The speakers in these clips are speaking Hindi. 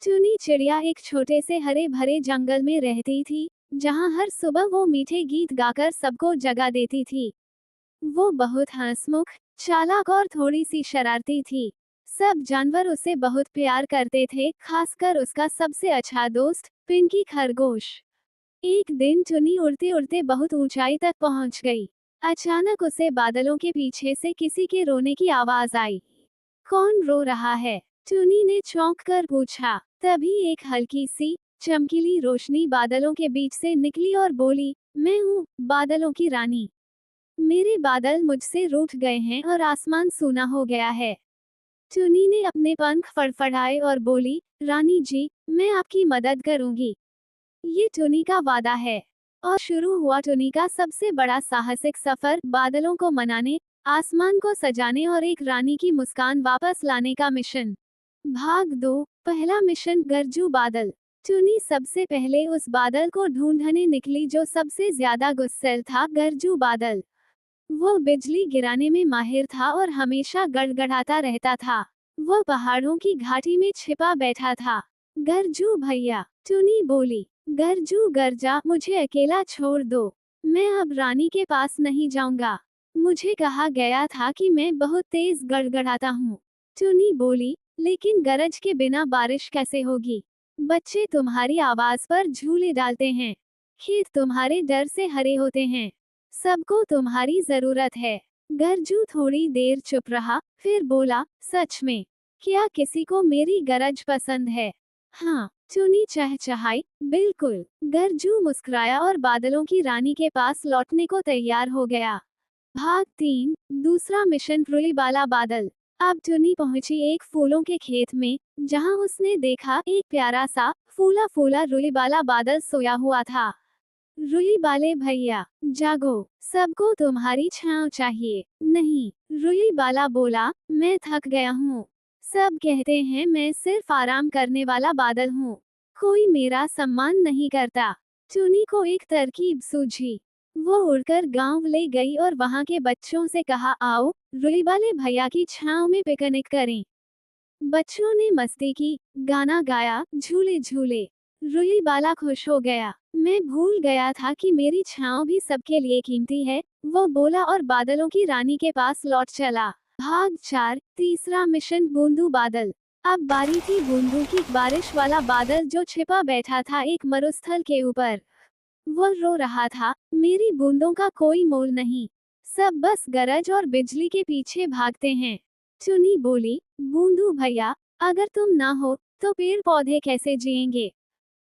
टूनी चिड़िया एक छोटे से हरे भरे जंगल में रहती थी, जहाँ हर सुबह वो मीठे गीत गाकर सबको जगा देती थी। वो बहुत हंसमुख, चालाक और थोड़ी सी शरारती थी। सब जानवर उसे बहुत प्यार करते थे, खासकर उसका सबसे अच्छा दोस्त पिंकी खरगोश। एक दिन टुनी उड़ते उड़ते बहुत ऊंचाई तक पहुंच गई। अचानक उसे बादलों के पीछे से किसी के रोने की आवाज आई। कौन रो रहा है? टुनी ने चौंक कर पूछा। तभी एक हल्की सी चमकीली रोशनी बादलों के बीच से निकली और बोली, मैं हूँ, बादलों की रानी। मेरे बादल मुझसे रूठ गए हैं और आसमान सूना हो गया है। टुनी ने अपने पंख फड़फड़ाए और बोली, रानी जी, मैं आपकी मदद करूंगी। ये टुनी का वादा है। और शुरू हुआ टुनी का सबसे बड़ा साहसिक सफर, बादलों को मनाने, आसमान को सजाने और एक रानी की मुस्कान वापस लाने का मिशन। भाग 2। पहला मिशन, गरजू बादल। टुनी सबसे पहले उस बादल को ढूंढने निकली जो सबसे ज्यादा गुस्सैल था, गरजू बादल। वो बिजली गिराने में माहिर था और हमेशा गड़गड़ाता रहता था। वो पहाड़ों की घाटी में छिपा बैठा था। गरजू भैया, टुनी बोली, गरजू गरजा, मुझे अकेला छोड़ दो। मैं अब रानी के पास नहीं जाऊंगा। मुझे कहा गया था कि मैं बहुत तेज गड़गड़ाता हूँ। टुनी बोली, लेकिन गरज के बिना बारिश कैसे होगी? बच्चे तुम्हारी आवाज पर झूले डालते हैं। खेत तुम्हारे डर से हरे होते हैं। सबको तुम्हारी जरूरत है। गरजू थोड़ी देर चुप रहा, फिर बोला, सच में? क्या किसी को मेरी गरज पसंद है? हाँ, टुनी चहचहाई, बिल्कुल। गरजू मुस्कुराया और बादलों की रानी के पास लौटने को तैयार हो गया। भाग 3। दूसरा मिशन, रुईबाला बादल। अब टुनी पहुंची एक फूलों के खेत में, जहां उसने देखा एक प्यारा सा फूला फूला रुईबाला बादल सोया हुआ था। रुईबाले भैया, जागो, सबको तुम्हारी छांव चाहिए। नहीं, रुईबाला बोला, मैं थक गया हूँ। सब कहते हैं मैं सिर्फ आराम करने वाला बादल हूँ। कोई मेरा सम्मान नहीं करता। टुनी को एक तरकीब सूझी। वो उड़कर गांव ले गई और वहां के बच्चों से कहा, आओ, रुईबाले भैया की छांव में पिकनिक करें। बच्चों ने मस्ती की, गाना गाया, झूले झूले। रुईबाला खुश हो गया। मैं भूल गया था कि मेरी छांव भी सबके लिए कीमती है, वो बोला और बादलों की रानी के पास लौट चला। भाग 4। तीसरा मिशन, बूंदू बादल। अब बारी थी बूंदू की, बारिश वाला बादल जो छिपा बैठा था एक मरुस्थल के ऊपर। वो रो रहा था, मेरी बूंदों का कोई मोल नहीं। सब बस गरज और बिजली के पीछे भागते हैं। टुनी बोली, बूंदू भैया, अगर तुम ना हो तो पेड़ पौधे कैसे जिएंगे?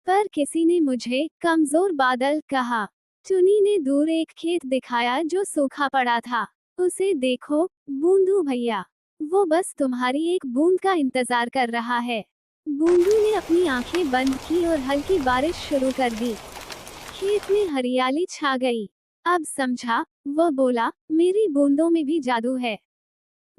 पर किसी ने मुझे कमजोर बादल कहा। टुनी ने दूर एक खेत दिखाया जो सूखा पड़ा था। उसे देखो, बूंदू भैया, वो बस तुम्हारी एक बूंद का इंतजार कर रहा है। बूंदू ने अपनी आंखें बंद की और हल्की बारिश शुरू कर दी। खेत में हरियाली छा गई। अब समझा, वो बोला, मेरी बूंदों में भी जादू है।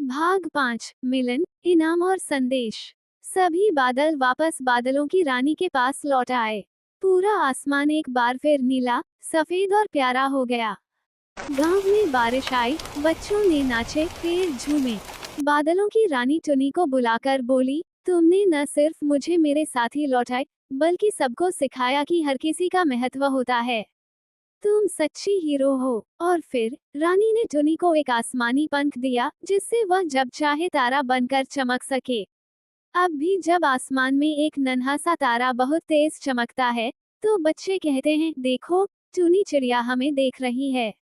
भाग 5। मिलन, इनाम और संदेश। सभी बादल वापस बादलों की रानी के पास लौट आए। पूरा आसमान एक बार फिर नीला, सफेद और प्यारा हो गया। गांव में बारिश आई, बच्चों ने नाचे, पेड़ झूमे। बादलों की रानी टुनी को बुलाकर बोली, तुमने न सिर्फ मुझे मेरे साथी लौटाए, बल्कि सबको सिखाया कि हर किसी का महत्व होता है। तुम सच्ची हीरो हो। और फिर रानी ने टुनी को एक आसमानी पंख दिया, जिससे वह जब चाहे तारा बनकर चमक सके। अब भी जब आसमान में एक नन्हा सा तारा बहुत तेज चमकता है, तो बच्चे कहते हैं, देखो, टुनी चिड़िया हमें देख रही है।